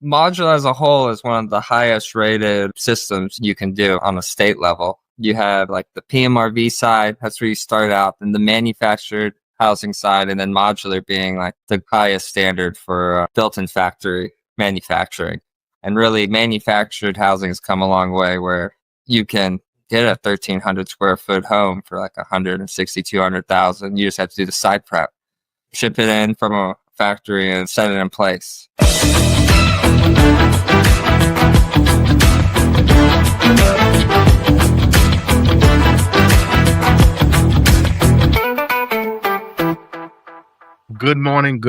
Modular as a whole is one of the highest rated systems you can do on a state level. You have like the PMRV side, that's where you start out, and the manufactured housing side, and then modular being like the highest standard for built-in factory manufacturing. And really, manufactured housing has come a long way where you can get a 1,300 square foot home for like 160, 200,000. You just have to do the side prep, ship it in from a factory and set it in place. Good morning,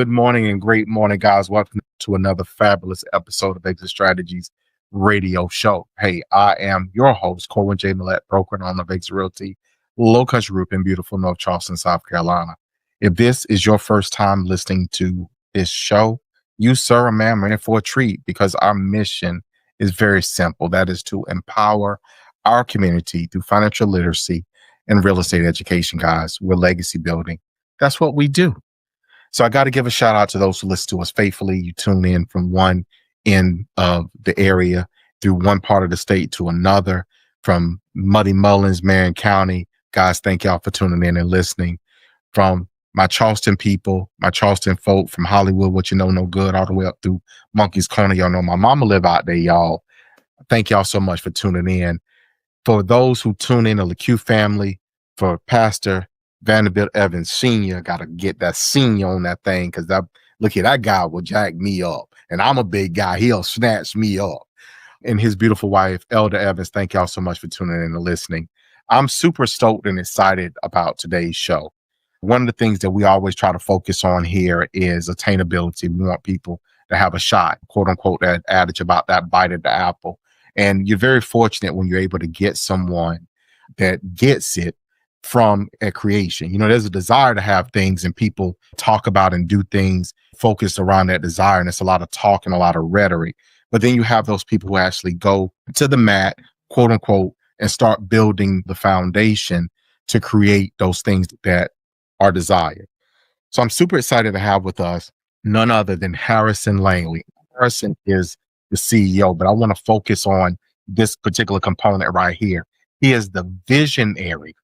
and great morning, guys. Welcome to another fabulous episode of Exit Strategies radio show. Hey, I am your host, Corwyn J, Melette, broker and owner of Exit Realty, Low Country Group in beautiful North Charleston, South Carolina. If this is your first time listening to this show, you, sir or ma'am, are in for a treat because our mission is very simple. That is to empower our community through financial literacy and real estate education, guys. We're legacy building. That's what we do. So I got to give a shout out to those who listen to us faithfully. You tune in from one end of the area through one part of the state to another, from Muddy Mullins, Marion County. Guys, thank y'all for tuning in and listening. From my Charleston people, my Charleston folk, from Hollywood, what you know, no good, all the way up through Monkey's Corner. Y'all know my mama live out there, y'all. Thank y'all so much for tuning in. For those who tune in, the LeCue family, for Pastor Vanderbilt Evans Sr., got to get that senior on that thing, because look at that guy will jack me up, and I'm a big guy. He'll snatch me up. And his beautiful wife, Elder Evans, thank y'all so much for tuning in and listening. I'm super stoked and excited about today's show. One of the things that we always try to focus on here is attainability. We want people to have a shot, quote unquote, that adage about that bite of the apple. And you're very fortunate when you're able to get someone that gets it from a creation. You know, there's a desire to have things, and people talk about and do things focused around that desire. And it's a lot of talk and a lot of rhetoric. But then you have those people who actually go to the mat, quote unquote, and start building the foundation to create those things that are desired. So I'm super excited to have with us none other than Harrison Langley. Harrison is the CEO, but I want to focus on this particular component right here. He is the visionary.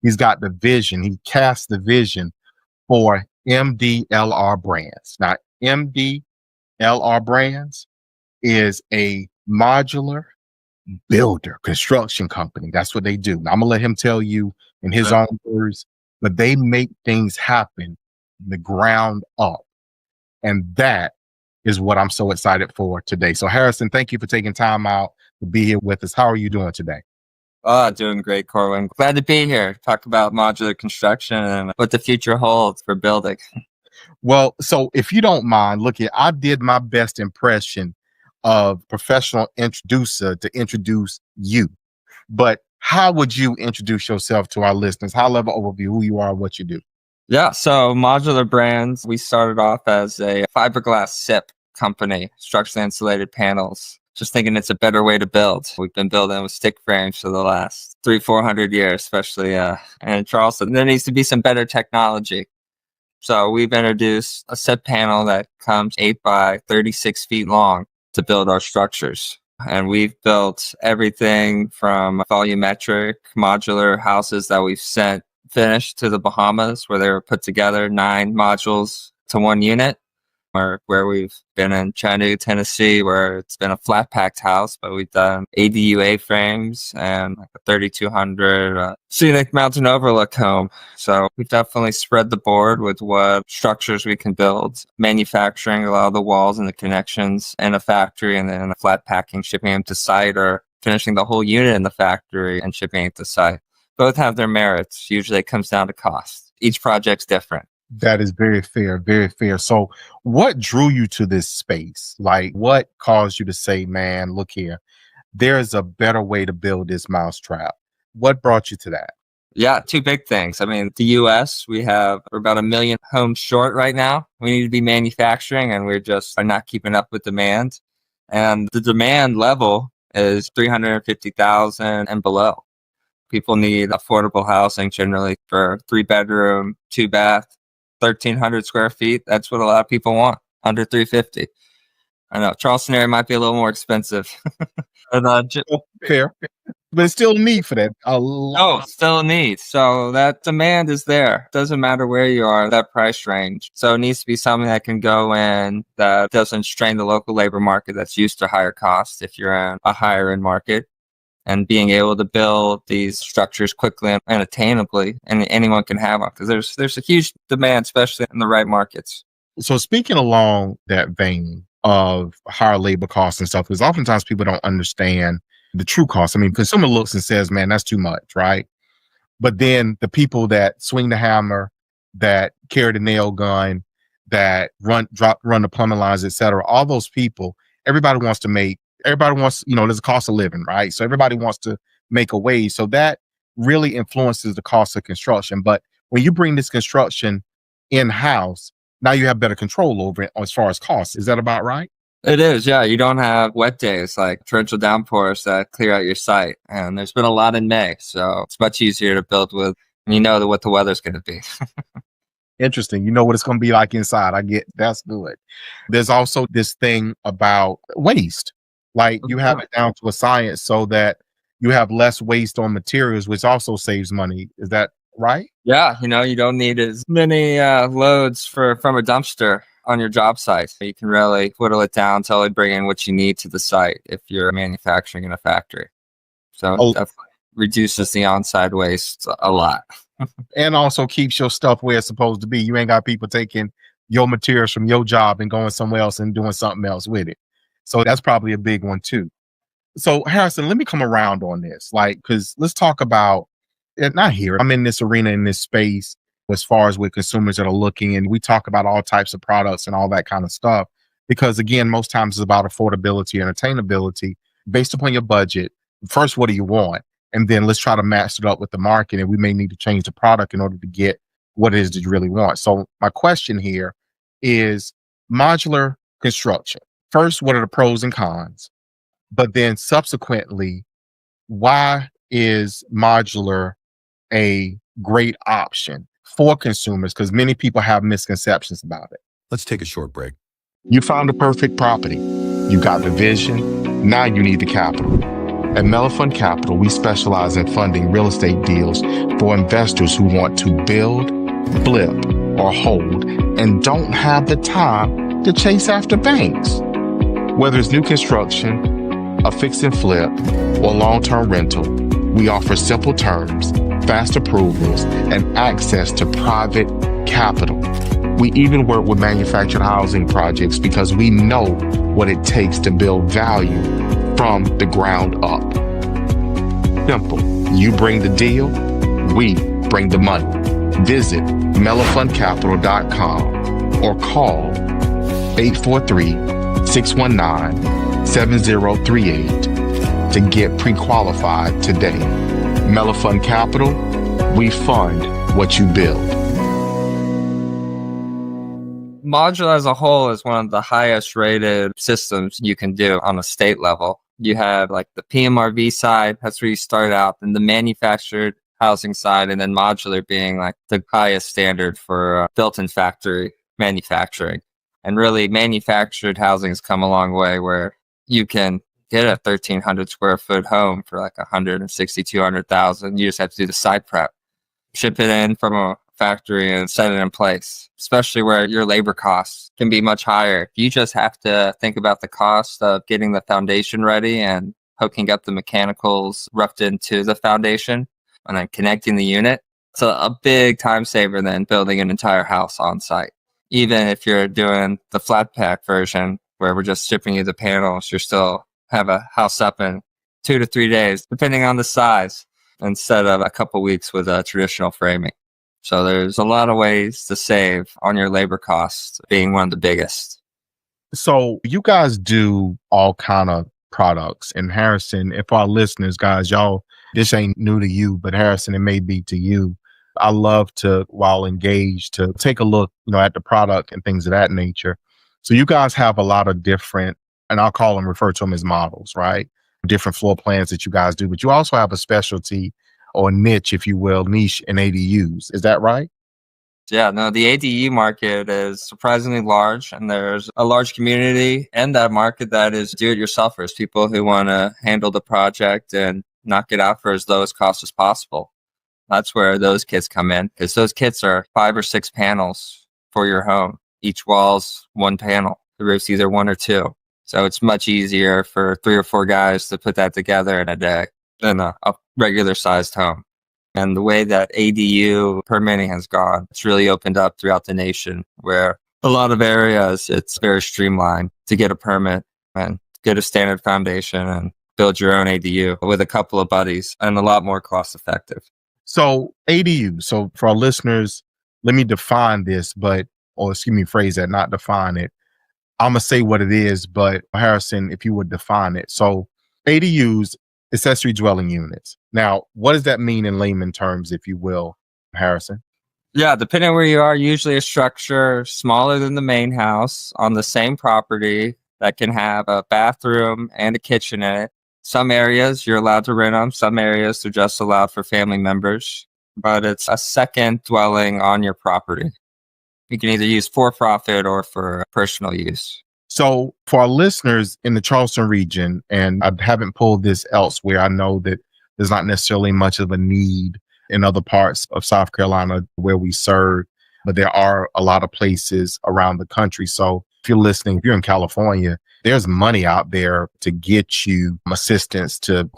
He's got the vision. He casts the vision for MDLR Brands. Now, MDLR Brands is a modular builder, construction company. That's what they do. Now, I'm going to let him tell you in his own words, but they make things happen from the ground up. And that is what I'm so excited for today. So, Harrison, thank you for taking time out to be here with us. How are you doing today? Doing great, Corwyn. Glad to be here. Talk about modular construction and what the future holds for building. Well, so if you don't mind, look here, I did my best impression of professional introducer to introduce you. But how would you introduce yourself to our listeners? High level overview, who you are, what you do. Yeah, so Modular Brands, we started off as a fiberglass SIP company, structurally insulated panels. Just thinking it's a better way to build. We've been building with stick frames for the last 300-400 years, especially in Charleston. There needs to be some better technology. So we've introduced a SIP panel that comes 8 by 36 feet long to build our structures. And we've built everything from volumetric modular houses that we've sent finished to the Bahamas, where they were put together, 9 modules to one unit. Or where we've been in Chattanooga, Tennessee, where it's been a flat packed house, but we've done ADUA frames and like a 3,200 scenic mountain overlook home. So we've definitely spread the board with what structures we can build, manufacturing a lot of the walls and the connections in a factory, and then flat packing, shipping them to site, or finishing the whole unit in the factory and shipping it to site. Both have their merits. Usually it comes down to cost. Each project's different. That is very fair, very fair. So what drew you to this space? Like, what caused you to say, man, look here, there's a better way to build this mousetrap? What brought you to that? Yeah, 2 big things. I mean, the US, we're about 1 million homes short right now. We need to be manufacturing, and we're just are not keeping up with demand. And the demand level is 350,000 and below. People need affordable housing generally for 3-bedroom, 2-bath. 1,300 square feet. That's what a lot of people want, under 350. I know Charleston area might be a little more expensive. And, Fair. But it's still a need for that. A lot. still a need. So that demand is there. Doesn't matter where you are, that price range. So it needs to be something that can go in that doesn't strain the local labor market that's used to higher costs if you're in a higher end market. And being able to build these structures quickly and attainably, and anyone can have them, because there's a huge demand, especially in the right markets. So speaking along that vein of higher labor costs and stuff, because oftentimes people don't understand the true cost. I mean, consumer looks and says, man, that's too much, right? But then the people that swing the hammer, that carry the nail gun, that run the plumbing lines, et cetera, all those people, everybody wants, there's a cost of living, right? So everybody wants to make a wage. So that really influences the cost of construction. But when you bring this construction in-house, now you have better control over it as far as costs. Is that about right? It is, yeah. You don't have wet days like torrential downpours that clear out your site. And there's been a lot in May, so it's much easier to build with, and you know what the weather's going to be. Interesting. You know what it's going to be like inside. That's good. There's also this thing about waste. Like you have it down to a science so that you have less waste on materials, which also saves money. Is that right? Yeah, you don't need as many loads from a dumpster on your job site. You can really whittle it down till you bring in what you need to the site if you're manufacturing in a factory. So it definitely reduces the on-site waste a lot. And also keeps your stuff where it's supposed to be. You ain't got people taking your materials from your job and going somewhere else and doing something else with it. So that's probably a big one too. So Harrison, let me come around on this. Because let's talk about it. Not here. I'm in this arena, in this space, as far as with consumers that are looking, and we talk about all types of products and all that kind of stuff. Because again, most times it's about affordability and attainability based upon your budget. First, what do you want? And then let's try to match it up with the market. And we may need to change the product in order to get what it is that you really want. So my question here is modular construction. First, what are the pros and cons? But then subsequently, why is modular a great option for consumers? Because many people have misconceptions about it. Let's take a short break. You found the perfect property. You got the vision. Now you need the capital. At Melette Capital, we specialize in funding real estate deals for investors who want to build, flip, or hold and don't have the time to chase after banks. Whether it's new construction, a fix and flip, or long-term rental, we offer simple terms, fast approvals, and access to private capital. We even work with manufactured housing projects because we know what it takes to build value from the ground up. Simple. You bring the deal, we bring the money. Visit melefundcapital.com or call 843-619-7038 to get pre-qualified today. Melette Capital, we fund what you build. Modular as a whole is one of the highest rated systems you can do on a state level. You have like the PMRV side, that's where you start out, and the manufactured housing side, and then modular being like the highest standard for built-in factory manufacturing. And really manufactured housing has come a long way where you can get a 1,300 square foot home for like 160, 200,000. You just have to do the site prep, ship it in from a factory and set it in place, especially where your labor costs can be much higher. You just have to think about the cost of getting the foundation ready and hooking up the mechanicals roughed into the foundation and then connecting the unit. It's a big time saver than building an entire house on site. Even if you're doing the flat pack version where we're just shipping you the panels, you still have a house up in 2 to 3 days, depending on the size, instead of a couple weeks with a traditional framing. So there's a lot of ways to save on your labor costs, being one of the biggest. So you guys do all kind of products. And Harrison, if our listeners, guys, y'all, this ain't new to you, but Harrison, it may be to you. I love to, while engaged, to take a look, at the product and things of that nature. So you guys have a lot of different, and I'll refer to them as models, right? Different floor plans that you guys do, but you also have a specialty or niche, if you will, niche in ADUs. Is that right? Yeah, no, the ADU market is surprisingly large, and there's a large community in that market that is do-it-yourselfers, people who want to handle the project and knock it out for as low as cost as possible. That's where those kits come in, because those kits are 5 or 6 panels for your home. Each wall's one panel. The roof's either one or two. So it's much easier for 3 or 4 guys to put that together in a day than a regular sized home. And the way that ADU permitting has gone, it's really opened up throughout the nation, where a lot of areas, it's very streamlined to get a permit and get a standard foundation and build your own ADU with a couple of buddies, and a lot more cost effective. So ADU. So for our listeners, let me define this, phrase that, not define it. I'm going to say what it is, but Harrison, if you would define it. So ADUs, accessory dwelling units. Now, what does that mean in layman terms, if you will, Harrison? Yeah, depending on where you are, usually a structure smaller than the main house on the same property that can have a bathroom and a kitchen in it. Some areas you're allowed to rent them. Some areas they're just allowed for family members, but it's a second dwelling on your property. You can either use for profit or for personal use. So for our listeners in the Charleston region, and I haven't pulled this elsewhere, I know that there's not necessarily much of a need in other parts of South Carolina where we serve, but there are a lot of places around the country. So if you're listening, if you're in California, there's money out there to get you assistance to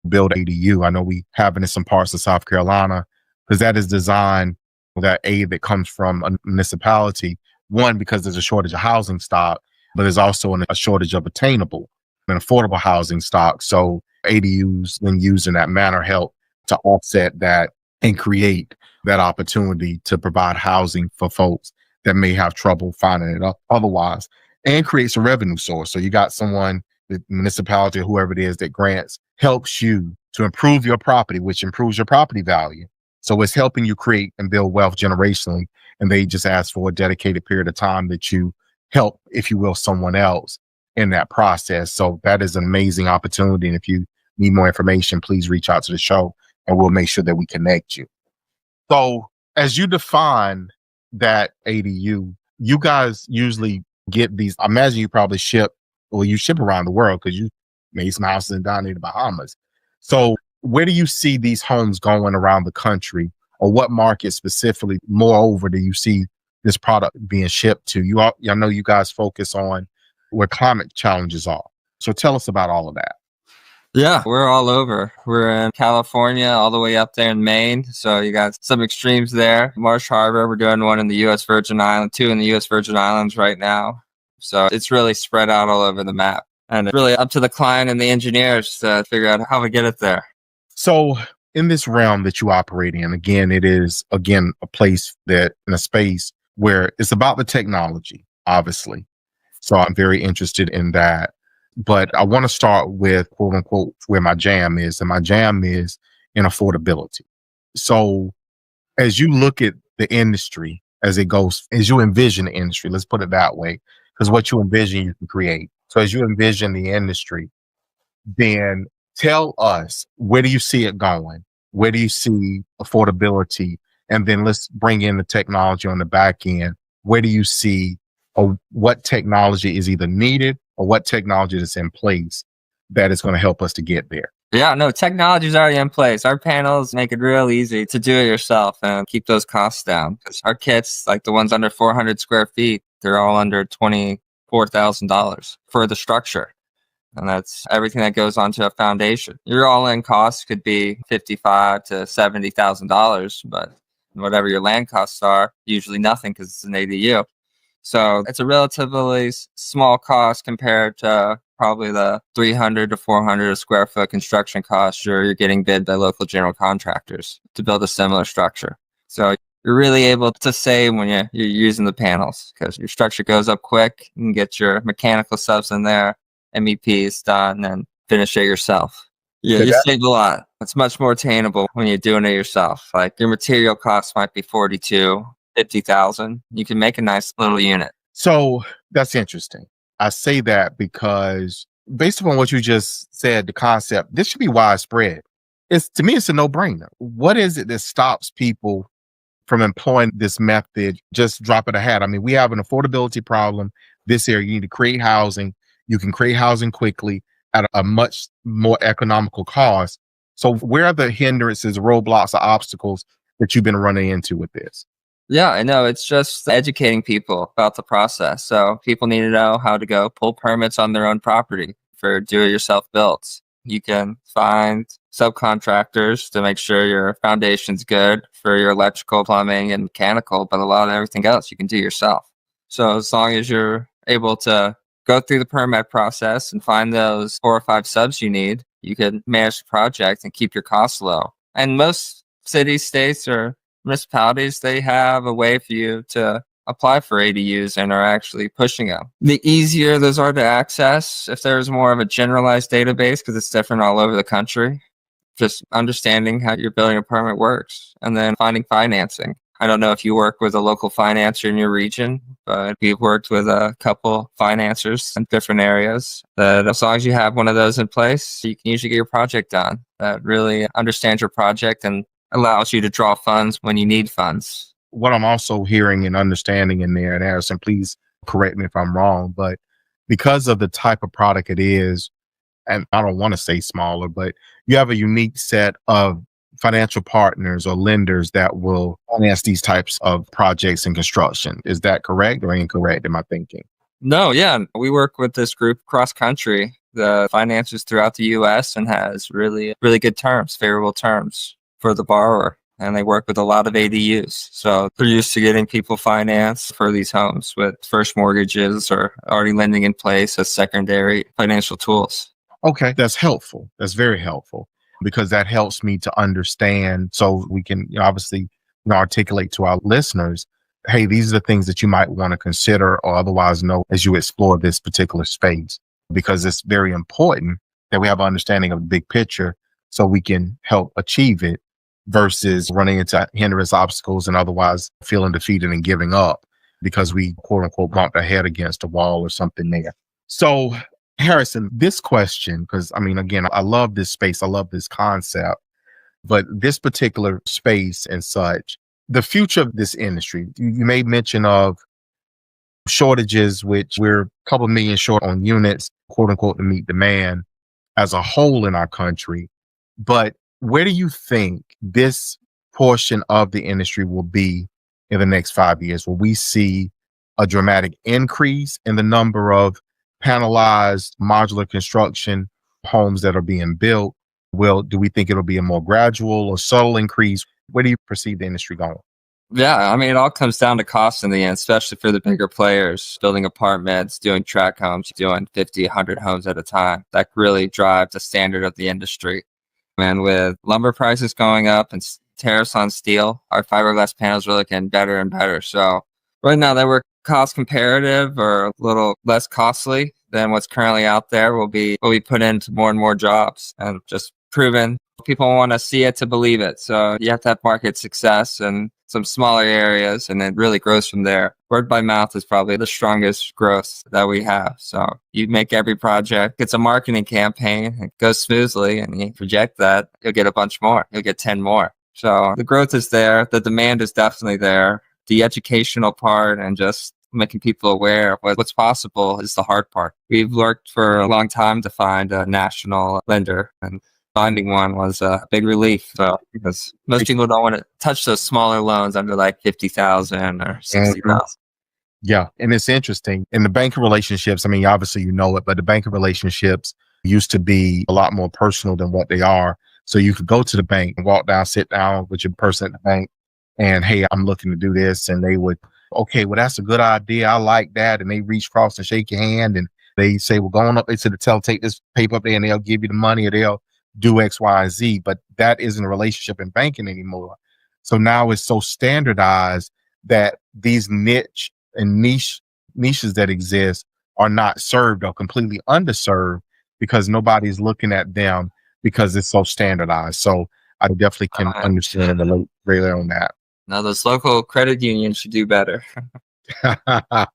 build ADU. I know we have it in some parts of South Carolina, because that is designed with that aid that comes from a municipality. One, because there's a shortage of housing stock, but there's also a shortage of attainable and affordable housing stock. So ADUs, when used in that manner, help to offset that and create that opportunity to provide housing for folks that may have trouble finding it otherwise, and creates a revenue source. So you got someone, the municipality or whoever it is that helps you to improve your property, which improves your property value. So it's helping you create and build wealth generationally. And they just ask for a dedicated period of time that you help, if you will, someone else in that process. So that is an amazing opportunity. And if you need more information, please reach out to the show and we'll make sure that we connect you. So as you define that ADU, you guys usually get these. I imagine you probably ship around the world, because you made some houses down in the Bahamas. So where do you see these homes going around the country, or what market specifically, moreover, do you see this product being shipped to? I know you guys focus on where climate challenges are. So tell us about all of that. Yeah, we're all over. We're in California, all the way up there in Maine. So you got some extremes there. Marsh Harbor, we're doing one in the U.S. Virgin Islands, 2 in the U.S. Virgin Islands right now. So it's really spread out all over the map. And it's really up to the client and the engineers to figure out how we get it there. So in this realm that you operate in, again, it is, a place that, in a space where it's about the technology, obviously. So I'm very interested in that. But I want to start with, quote unquote, where my jam is. And my jam is in affordability. So as you look at the industry, as you envision the industry, let's put it that way, because what you envision, you can create. So as you envision the industry, then tell us, where do you see it going? Where do you see affordability? And then let's bring in the technology on the back end. Where do you see, or what technology is either needed, or what technology is in place that is going to help us to get there? Yeah, no, technology is already in place. Our panels make it real easy to do it yourself and keep those costs down. Because our kits, like the ones under 400 square feet, they're all under $24,000 for the structure. And that's everything that goes onto a foundation. Your all-in cost could be $55,000 to $70,000, but whatever your land costs are, usually nothing, because it's an ADU. So it's a relatively small cost compared to probably the 300 to 400 square foot construction costs you're getting bid by local general contractors to build a similar structure. So you're really able to save when you're using the panels, because your structure goes up quick. You can get your mechanical subs in there, MEPs done, and finish it yourself. Yeah, you save a lot. It's much more attainable when you're doing it yourself. Like your material costs might be $42,000, $50,000. You can make a nice little unit. So that's interesting. I say that because based upon what you just said, the concept, this should be widespread. To me, it's a no-brainer. What is it that stops people from employing this method, just drop it a hat. I mean, we have an affordability problem this area. You need to create housing. You can create housing quickly at a much more economical cost. So where are the hindrances, roadblocks, or obstacles that you've been running into with this? Yeah, I know. It's just educating people about the process. So people need to know how to go pull permits on their own property for do-it-yourself builds. You can find subcontractors to make sure your foundation's good for your electrical, plumbing, and mechanical, but a lot of everything else you can do yourself. So as long as you're able to go through the permit process and find those 4 or 5 subs you need, you can manage the project and keep your costs low. And most cities, states, or municipalities, they have a way for you to apply for ADUs and are actually pushing them. The easier those are to access, if there's more of a generalized database, because it's different all over the country, just understanding how your building a permit works, and then finding financing. I don't know if you work with a local financer in your region, but we've worked with a couple financiers in different areas that as long as you have one of those in place, you can usually get your project done. That really understands your project and allows you to draw funds when you need funds. What I'm also hearing and understanding in there, and Harrison, please correct me if I'm wrong, but because of the type of product it is, and I don't want to say smaller, but you have a unique set of financial partners or lenders that will finance these types of projects and construction. Is that correct or incorrect in my thinking? No, yeah. We work with this group cross country, the financiers throughout the US, and has really, really good terms, favorable terms for the borrower. And they work with a lot of ADUs. So they're used to getting people financed for these homes with first mortgages or already lending in place as secondary financial tools. Okay, that's helpful. That's very helpful because that helps me to understand so we can obviously articulate to our listeners, hey, these are the things that you might want to consider or otherwise know as you explore this particular space, because it's very important that we have an understanding of the big picture so we can help achieve it versus running into hindrance obstacles and otherwise feeling defeated and giving up because we quote unquote bumped our head against a wall or something there. So Harrison, this question, because I mean, again, I love this space. I love this concept, but this particular space and such, the future of this industry, you made mention of shortages, which we're a couple million short on units, quote unquote, to meet demand as a whole in our country. But where do you think this portion of the industry will be in the next 5 years? Will we see a dramatic increase in the number of panelized modular construction homes that are being built? Do we think it'll be a more gradual or subtle increase? Where do you perceive the industry going? Yeah, I mean, it all comes down to cost in the end, especially for the bigger players, building apartments, doing tract homes, doing 50, 100 homes at a time. That really drives the standard of the industry. And with lumber prices going up and tariffs on steel, our fiberglass panels are looking better and better. So right now that we're cost comparative or a little less costly than what's currently out there, will be put into more and more jobs and just proven. People want to see it to believe it. So you have to have market success in some smaller areas, and it really grows from there. Word by mouth is probably the strongest growth that we have. So you make every project, it's a marketing campaign, it goes smoothly, and you project that, you'll get a bunch more. You'll get 10 more. So the growth is there. The demand is definitely there. The educational part and just making people aware of what's possible is the hard part. We've worked for a long time to find a national lender, and finding one was a big relief. So because most people don't want to touch those smaller loans under like 50,000 or 60,000. Yeah. And it's interesting. In the banking relationships, I mean, obviously you know it, but the banking relationships used to be a lot more personal than what they are. So you could go to the bank and walk down, sit down with your person at the bank and, hey, I'm looking to do this. And they would, okay, well, that's a good idea. I like that. And they reach across and shake your hand and they say, well, going up into the tell, take this paper up there and they'll give you the money or they'll do X, Y, and Z, but that isn't a relationship in banking anymore. So now it's so standardized that these niches that exist are not served or completely underserved because nobody's looking at them because it's so standardized. So I definitely can understand and relate really on that. Now those local credit unions should do better. I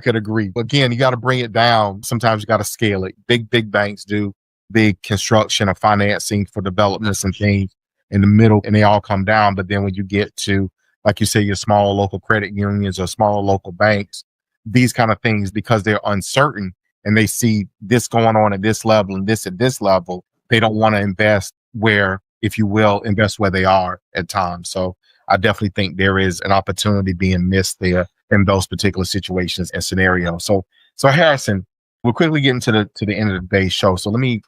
could agree. Again, you got to bring it down. Sometimes you got to scale it. Big banks do big construction or financing for developments and things. in the middle and they all come down. But then when you get to, like you say, your smaller local credit unions or smaller local banks, these kind of things, because they're uncertain and they see this going on at this level and this at this level, they don't want to invest where, if you will, invest where they are at times. So I definitely think there is an opportunity being missed there in those particular situations and scenarios. So Harrison, we're quickly getting to the end of the day's show. So let me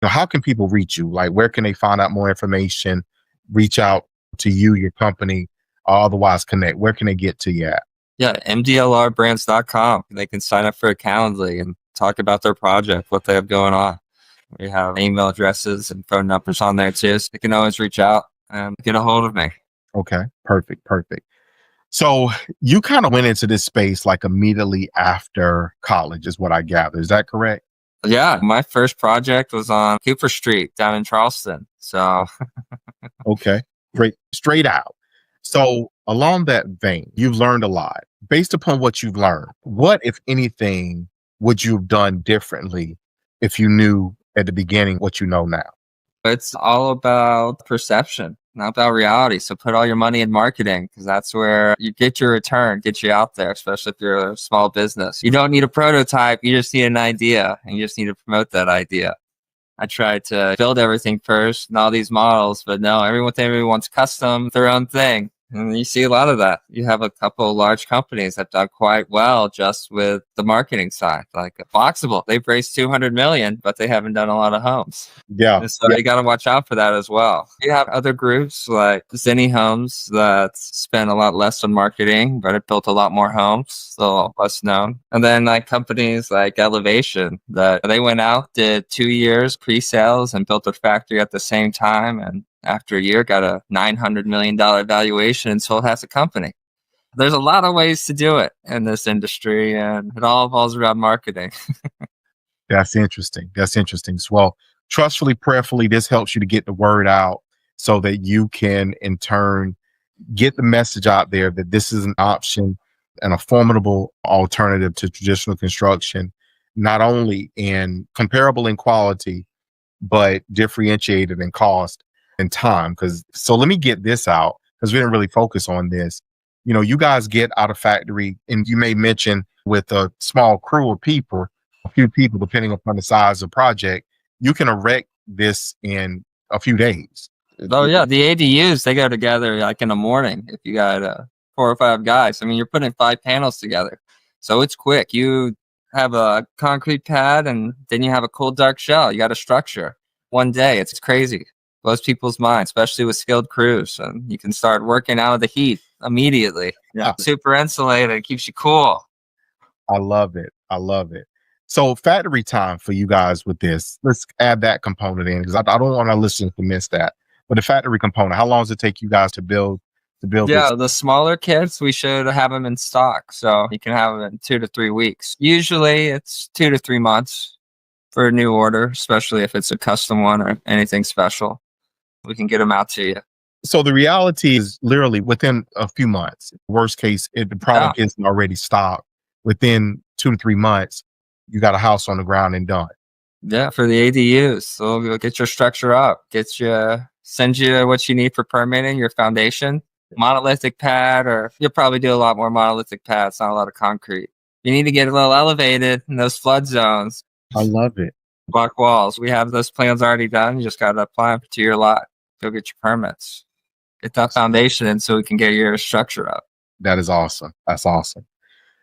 how can people reach you? Like, where can they find out more information, reach out to you, your company, or otherwise connect? Where can they get to you at? Yeah, MDLRbrands.com. They can sign up for a Calendly and talk about their project, what they have going on. We have email addresses and phone numbers on there too, so you can always reach out and get a hold of me. Okay, perfect. So you kind of went into this space like immediately after college is what I gather. Is that correct? Yeah, my first project was on Cooper Street down in Charleston. So okay, great. Straight out. So along that vein, you've learned a lot. Based upon what you've learned, what, if anything, would you have done differently if you knew at the beginning what you know now? It's all about perception, not about reality. So put all your money in marketing, because that's where you get your return, get you out there, especially if you're a small business. You don't need a prototype. You just need an idea, and you just need to promote that idea. I tried to build everything first and all these models, but no, everyone wants custom, their own thing. And you see a lot of that. You have a couple of large companies that done quite well just with the marketing side, like Boxable. They've raised $200 million, but they haven't done a lot of homes. Yeah. And so you got to watch out for that as well. You have other groups like Zinni Homes that spend a lot less on marketing, but it built a lot more homes, so less known. And then like companies like Elevation that they went out, did 2 years pre-sales and built a factory at the same time. And after a year, got a $900 million valuation and sold half the company. There's a lot of ways to do it in this industry, and it all revolves around marketing. That's interesting. Well, trustfully, prayerfully, this helps you to get the word out so that you can, in turn, get the message out there that this is an option and a formidable alternative to traditional construction, not only in comparable in quality, but differentiated in cost and time. So let me get this out, because we didn't really focus on this. You know, you guys get out of factory, and you may mention with a small crew of people, a few people, depending upon the size of the project, you can erect this in a few days. Oh yeah, the ADUs, they go together like in the morning. If you got 4 or 5 guys, I mean, you're putting 5 panels together, so it's quick. You have a concrete pad, and then you have a cold dark shell. You got a structure. One day, it's crazy. Blows people's minds, especially with skilled crews, and you can start working out of the heat immediately. Yeah, super insulated, keeps you cool. I love it. So factory time for you guys with this. Let's add that component in, because I don't want our listeners to miss that. But the factory component, how long does it take you guys to build? Yeah, this? the smaller kits, we should have them in stock, so you can have them in 2 to 3 weeks. Usually, it's 2 to 3 months for a new order, especially if it's a custom one or anything special. We can get them out to you. So the reality is literally within a few months. Worst case, if the product isn't already stocked, within 2 to 3 months, you got a house on the ground and done. Yeah, for the ADUs. So we'll get your structure up, send you what you need for permitting, your foundation, monolithic pad, or you'll probably do a lot more monolithic pads, not a lot of concrete. You need to get a little elevated in those flood zones. I love it. Block walls. We have those plans already done. You just got to apply them to your lot. Go get your permits. Get that foundation in so we can get your structure up. That is awesome. That's awesome.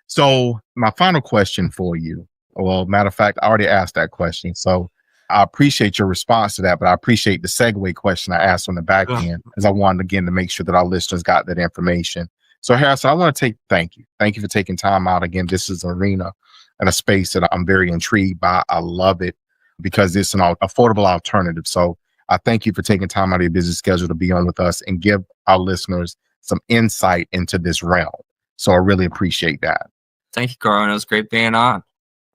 So my final question for you, well, matter of fact, I already asked that question. So I appreciate your response to that, but I appreciate the segue question I asked on the back end, because I wanted, again, to make sure that our listeners got that information. So Harrison, I want to thank you. Thank you for taking time out. Again, this is an arena and a space that I'm very intrigued by. I love it because it's an affordable alternative. So I thank you for taking time out of your busy schedule to be on with us and give our listeners some insight into this realm. So I really appreciate that. Thank you, Corwyn. It was great being on.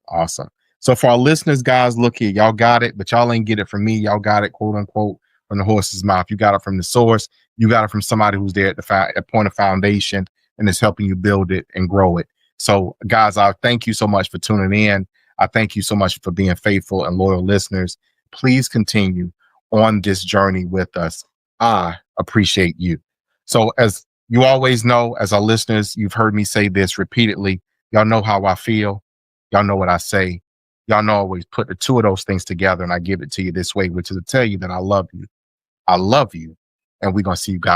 Awesome. So for our listeners, guys, look here, y'all got it, but y'all ain't get it from me. Y'all got it, quote unquote, from the horse's mouth. You got it from the source. You got it from somebody who's there at the point of foundation and is helping you build it and grow it. So guys, I thank you so much for tuning in. I thank you so much for being faithful and loyal listeners. Please continue on this journey with us. I appreciate you. So as you always know, as our listeners, you've heard me say this repeatedly. Y'all know how I feel. Y'all know what I say. Y'all know I always put the two of those things together and I give it to you this way, which is to tell you that I love you. I love you. And we're going to see you guys.